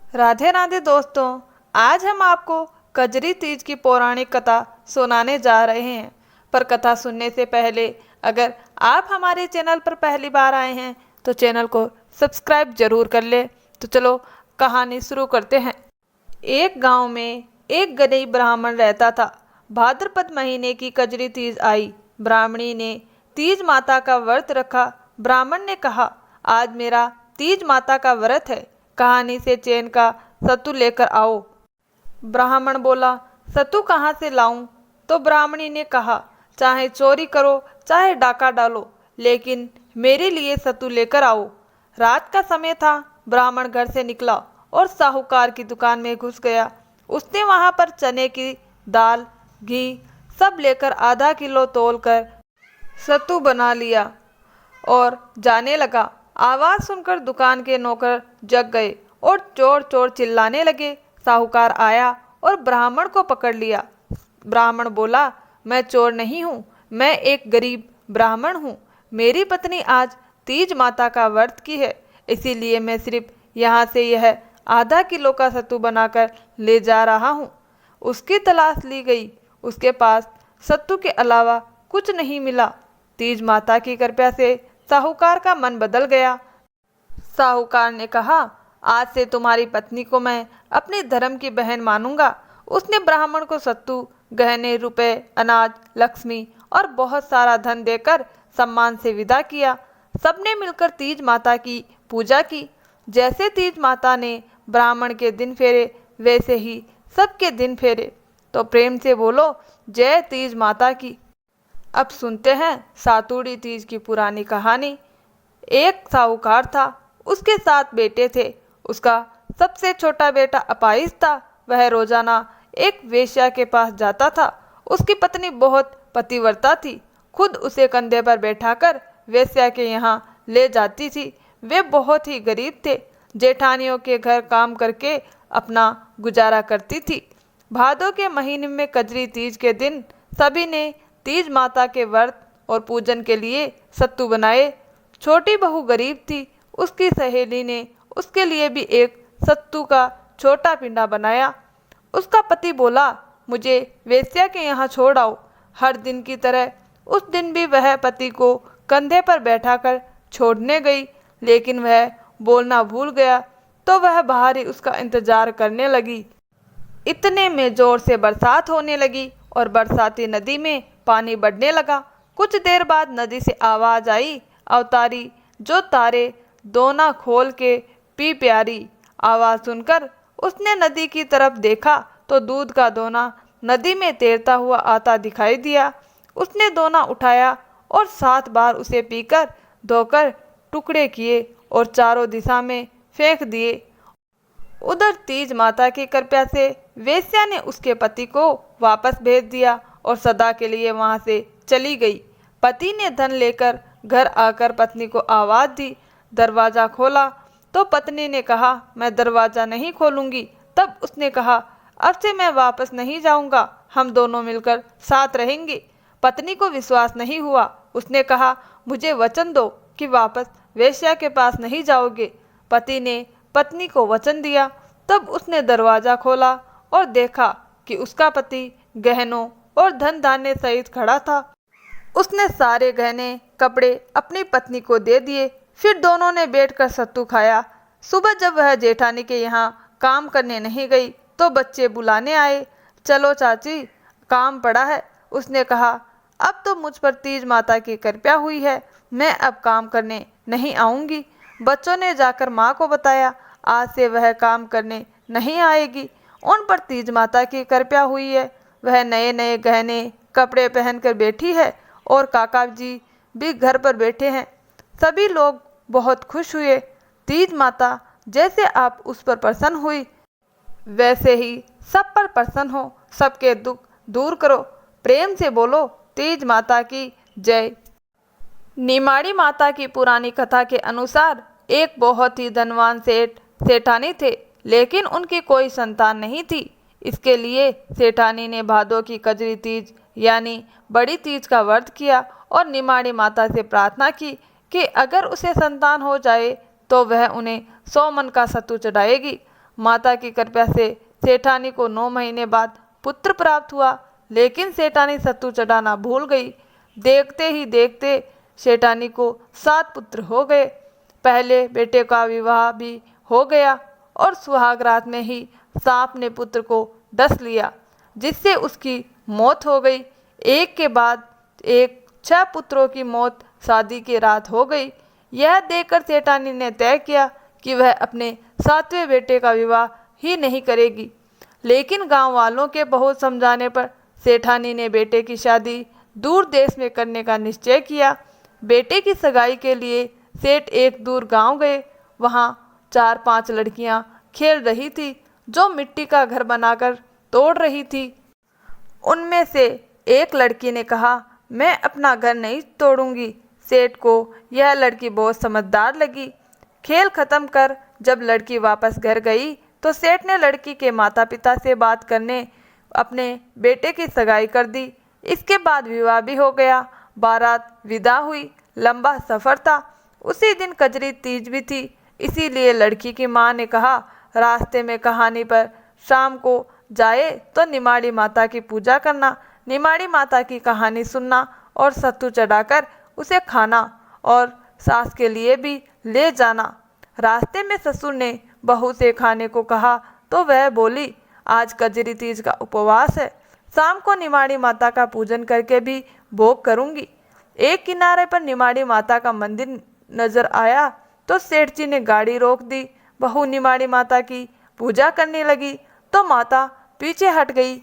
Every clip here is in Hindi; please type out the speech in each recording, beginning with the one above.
राधे राधे दोस्तों, आज हम आपको कजरी तीज की पौराणिक कथा सुनाने जा रहे हैं। पर कथा सुनने से पहले अगर आप हमारे चैनल पर पहली बार आए हैं तो चैनल को सब्सक्राइब जरूर कर ले। तो चलो कहानी शुरू करते हैं। एक गांव में एक गरीब ब्राह्मण रहता था। भाद्रपद महीने की कजरी तीज आई। ब्राह्मणी ने तीज माता का व्रत रखा। ब्राह्मण ने कहा, आज मेरा तीज माता का व्रत है, कहानी से चैन का सत्तू लेकर आओ। ब्राह्मण बोला, सत्तू कहाँ से लाऊं? तो ब्राह्मणी ने कहा, चाहे चोरी करो चाहे डाका डालो, लेकिन मेरे लिए सत्तू लेकर आओ। रात का समय था। ब्राह्मण घर से निकला और साहूकार की दुकान में घुस गया। उसने वहां पर चने की दाल, घी सब लेकर आधा किलो तोलकर सत्तू बना लिया और जाने लगा। आवाज सुनकर दुकान के नौकर जग गए और चोर चोर चिल्लाने लगे। साहूकार आया और ब्राह्मण को पकड़ लिया। ब्राह्मण बोला, मैं चोर नहीं हूँ, मैं एक गरीब ब्राह्मण हूँ। मेरी पत्नी आज तीज माता का व्रत की है, इसीलिए मैं सिर्फ यहाँ से यह आधा किलो का सत्तू बनाकर ले जा रहा हूँ। उसकी तलाश ली गई, उसके पास सत्तू के अलावा कुछ नहीं मिला। तीज माता की कृपा से साहूकार का मन बदल गया। साहूकार ने कहा, आज से तुम्हारी पत्नी को मैं अपनी धर्म की बहन मानूंगा। उसने ब्राह्मण को सत्तू, गहने, रुपए, अनाज, लक्ष्मी और बहुत सारा धन देकर सम्मान से विदा किया। सबने मिलकर तीज माता की पूजा की। जैसे तीज माता ने ब्राह्मण के दिन फेरे, वैसे ही सबके दिन फेरे। तो प्रेम से बोलो, जय तीज माता की। अब सुनते हैं सातुड़ी तीज की पुरानी कहानी। एक साहूकार था, उसके 7 बेटे थे। उसका सबसे छोटा बेटा अपाहिज था। वह रोजाना एक वेश्या के पास जाता था। उसकी पत्नी बहुत पतिव्रता थी, खुद उसे कंधे पर बैठाकर वेश्या के यहाँ ले जाती थी। वे बहुत ही गरीब थे। जेठानियों के घर काम करके अपना गुजारा करती थी। भादों के महीने में कजरी तीज के दिन सभी ने तीज माता के व्रत और पूजन के लिए सत्तू बनाए। छोटी बहू गरीब थी। उसकी सहेली ने उसके लिए भी एक सत्तू का छोटा पिंडा बनाया। उसका पति बोला, मुझे वेश्या के यहाँ छोड़ आओ। हर दिन की तरह उस दिन भी वह पति को कंधे पर बैठाकर छोड़ने गई, लेकिन वह बोलना भूल गया तो वह बाहर ही उसका इंतजार करने लगी। इतने में जोर से बरसात होने लगी और बरसाती नदी में पानी बढ़ने लगा। कुछ देर बाद नदी से आवाज आई, अवतारी जो तारे दोना खोल के पी प्यारी। आवाज सुनकर उसने नदी की तरफ देखा तो दूध का दोना नदी में तैरता हुआ आता दिखाई दिया। उसने दोना उठाया और 7 बार उसे पीकर धोकर टुकड़े किए और चारों दिशा में फेंक दिए। उधर तीज माता की कृपा से वेश्या ने उसके पति को वापस भेज दिया और सदा के लिए वहां से चली गई। पति ने धन लेकर घर आकर पत्नी को आवाज दी। दरवाजा खोला तो पत्नी ने कहा, मैं दरवाजा नहीं खोलूंगी। तब उसने कहा, अब से मैं वापस नहीं जाऊंगा, हम दोनों मिलकर साथ रहेंगे। पत्नी को विश्वास नहीं हुआ। उसने कहा, मुझे वचन दो कि वापस वेश्या के पास नहीं जाओगे। पति ने पत्नी को वचन दिया। तब उसने दरवाजा खोला और देखा कि उसका पति गहनों और धन धान्य सहित खड़ा था। उसने सारे गहने, कपड़े अपनी पत्नी को दे दिए। फिर दोनों ने बैठकर सत्तू खाया। सुबह जब वह जेठानी के यहाँ काम करने नहीं गई तो बच्चे बुलाने आए। चलो चाची, काम पड़ा है। उसने कहा, अब तो मुझ पर तीज माता की कृपा हुई है, मैं अब काम करने नहीं आऊंगी। बच्चों ने जाकर माँ को बताया, आज से वह काम करने नहीं आएगी। उन पर तीज माता की कृपा हुई है। वह नए नए गहने कपड़े पहनकर बैठी है और काका जी भी घर पर बैठे हैं। सभी लोग बहुत खुश हुए। तीज माता जैसे आप उस पर प्रसन्न हुई, वैसे ही सब पर प्रसन्न हो। सबके दुख दूर करो। प्रेम से बोलो, तीज माता की जय। निमाड़ी माता की पुरानी कथा के अनुसार एक बहुत ही धनवान सेठानी थे, लेकिन उनकी कोई संतान नहीं थी। इसके लिए सेठानी ने भादों की कजरी तीज यानी बड़ी तीज का व्रत किया और निमाड़ी माता से प्रार्थना की कि अगर उसे संतान हो जाए तो वह उन्हें 100 मन का सत्तू चढ़ाएगी। माता की कृपा से सेठानी को 9 महीने बाद पुत्र प्राप्त हुआ, लेकिन सेठानी सत्तू चढ़ाना भूल गई। देखते ही देखते सेठानी को 7 पुत्र हो गए। पहले बेटे का विवाह भी हो गया और सुहाग रात में ही सांप ने पुत्र को डस लिया, जिससे उसकी मौत हो गई। एक के बाद एक 6 पुत्रों की मौत शादी की रात हो गई। यह देखकर सेठानी ने तय किया कि वह अपने 7वें बेटे का विवाह ही नहीं करेगी। लेकिन गांव वालों के बहुत समझाने पर सेठानी ने बेटे की शादी दूर देश में करने का निश्चय किया। बेटे की सगाई के लिए सेठ एक दूर गांव गए। वहां 4-5 लड़कियां खेल रही थी, जो मिट्टी का घर बनाकर तोड़ रही थी। उनमें से एक लड़की ने कहा, मैं अपना घर नहीं तोड़ूंगी। सेठ को यह लड़की बहुत समझदार लगी। खेल खत्म कर जब लड़की वापस घर गई तो सेठ ने लड़की के माता पिता से बात करने अपने बेटे की सगाई कर दी। इसके बाद विवाह भी हो गया। बारात विदा हुई। लंबा सफ़र था। उसी दिन कजरी तीज भी थी, इसीलिए लड़की की माँ ने कहा, रास्ते में कहानी पर शाम को जाए तो निमाड़ी माता की पूजा करना, निमाड़ी माता की कहानी सुनना और सत्तू चढ़ाकर उसे खाना और सास के लिए भी ले जाना। रास्ते में ससुर ने बहू से खाने को कहा तो वह बोली, आज कजरी तीज का उपवास है, शाम को निमाड़ी माता का पूजन करके भी भोग करूंगी। एक किनारे पर निमाड़ी माता का मंदिर नजर आया तो सेठ जी ने गाड़ी रोक दी। बहू निमाड़ी माता की पूजा करने लगी तो माता पीछे हट गई।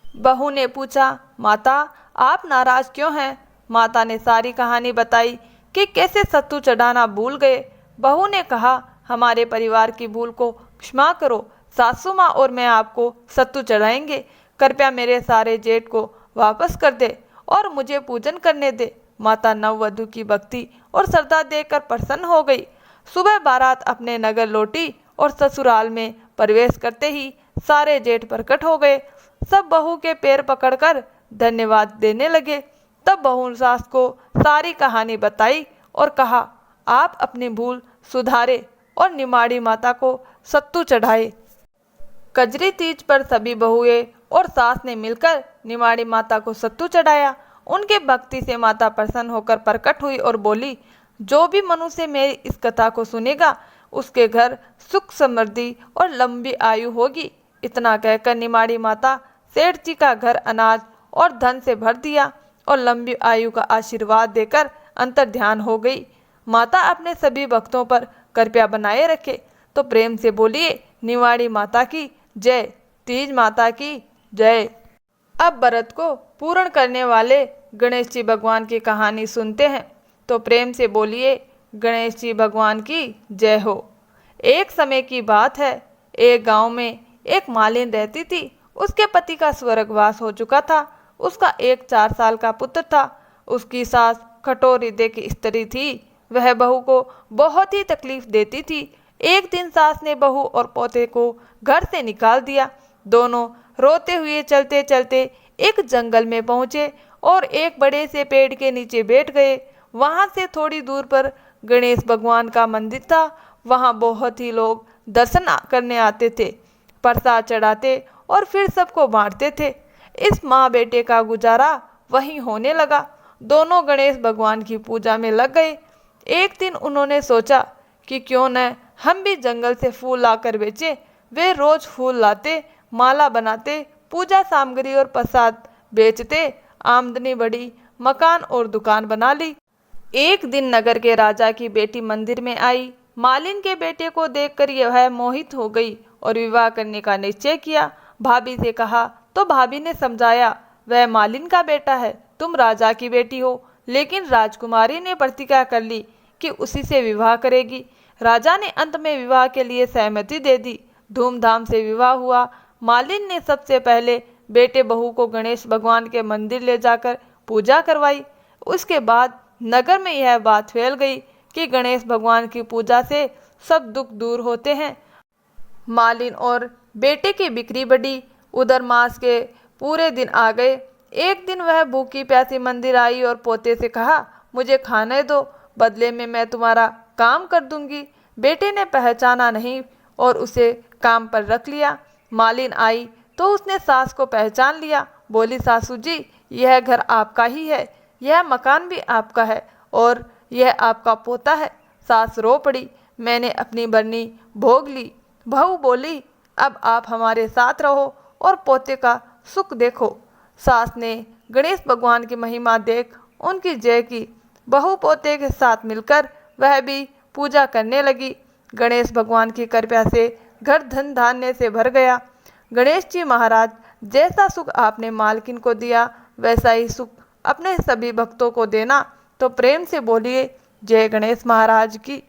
बहू ने पूछा, माता आप नाराज क्यों हैं? माता ने सारी कहानी बताई कि कैसे सत्तू चढ़ाना भूल गए। बहू ने कहा, हमारे परिवार की भूल को क्षमा करो, सासू माँ और मैं आपको सत्तू चढ़ाएंगे। कृपया मेरे सारे जेठ को वापस कर दे और मुझे पूजन करने दे। माता नववधू की भक्ति और श्रद्धा देखकर प्रसन्न हो गई। सुबह बारात अपने नगर लौटी और ससुराल में प्रवेश करते ही सारे जेठ प्रकट हो गए। सब बहू के पैर पकड़कर धन्यवाद देने लगे। तब बहू सास को सारी कहानी बताई और कहा, आप अपनी भूल सुधारे और निमाड़ी माता को सत्तू चढ़ाए। कजरी तीज पर सभी बहुएं और सास ने मिलकर निमाड़ी माता को सत्तू चढ़ाया। उनके भक्ति से माता प्रसन्न होकर प्रकट हुई और बोली, जो भी मनुष्य मेरी इस कथा को सुनेगा उसके घर सुख समृद्धि और लंबी आयु होगी। इतना कहकर निमाड़ी माता सेठ जी का घर अनाज और धन से भर दिया और लंबी आयु का आशीर्वाद देकर अंतर ध्यान हो गई। माता अपने सभी भक्तों पर कृपा बनाए रखे। तो प्रेम से बोलिए, निमाड़ी माता की जय, तीज माता की जय। अब व्रत को पूर्ण करने वाले गणेश जी भगवान की कहानी सुनते हैं। तो प्रेम से बोलिए, गणेश जी भगवान की जय हो। एक समय की बात है, एक गांव में एक मालिन रहती थी। उसके पति का स्वर्गवास हो चुका था। उसका एक 4 साल का पुत्र था। उसकी सास कठोर हृदय की स्त्री थी। वह बहू को बहुत ही तकलीफ देती थी। एक दिन सास ने बहू और पोते को घर से निकाल दिया। दोनों रोते हुए चलते चलते एक जंगल में पहुंचे और एक बड़े से पेड़ के नीचे बैठ गए। वहां से थोड़ी दूर पर गणेश भगवान का मंदिर था। वहां बहुत ही लोग दर्शन करने आते थे, प्रसाद चढ़ाते और फिर सबको बांटते थे। इस माँ बेटे का गुजारा वहीं होने लगा। दोनों गणेश भगवान की पूजा में लग गए। एक दिन उन्होंने सोचा कि क्यों न हम भी जंगल से फूल लाकर बेचें। वे रोज फूल लाते, माला बनाते, पूजा सामग्री और प्रसाद बेचते। आमदनी बढ़ी, मकान और दुकान बना ली। एक दिन नगर के राजा की बेटी मंदिर में आई। मालिन के बेटे को देखकर यह मोहित हो गई और विवाह करने का निश्चय किया। भाभी से कहा तो भाभी ने समझाया, वह मालिन का बेटा है, तुम राजा की बेटी हो। लेकिन राजकुमारी ने प्रतिज्ञा कर ली कि उसी से विवाह करेगी। राजा ने अंत में विवाह के लिए सहमति दे दी। धूमधाम से विवाह हुआ। मालिन ने सबसे पहले बेटे बहू को गणेश भगवान के मंदिर ले जाकर पूजा करवाई। उसके बाद नगर में यह बात फैल गई कि गणेश भगवान की पूजा से सब दुख दूर होते हैं। मालिन और बेटे की बिक्री बढ़ी। उधर मास के पूरे दिन आ गए। एक दिन वह भूखी प्यासी मंदिर आई और पोते से कहा, मुझे खाने दो, बदले में मैं तुम्हारा काम कर दूंगी। बेटे ने पहचाना नहीं और उसे काम पर रख लिया। मालिन आई तो उसने सास को पहचान लिया। बोली, सासू जी, यह घर आपका ही है, यह मकान भी आपका है और यह आपका पोता है। सास रो पड़ी। मैंने अपनी बरनी भोग ली। बहू बोली, अब आप हमारे साथ रहो और पोते का सुख देखो। सास ने गणेश भगवान की महिमा देख उनकी जय की। बहू पोते के साथ मिलकर वह भी पूजा करने लगी। गणेश भगवान की कृपा से घर धन धान्य से भर गया। गणेश जी महाराज, जैसा सुख आपने मालकिन को दिया वैसा ही सुख अपने सभी भक्तों को देना। तो प्रेम से बोलिए, जय गणेश महाराज की।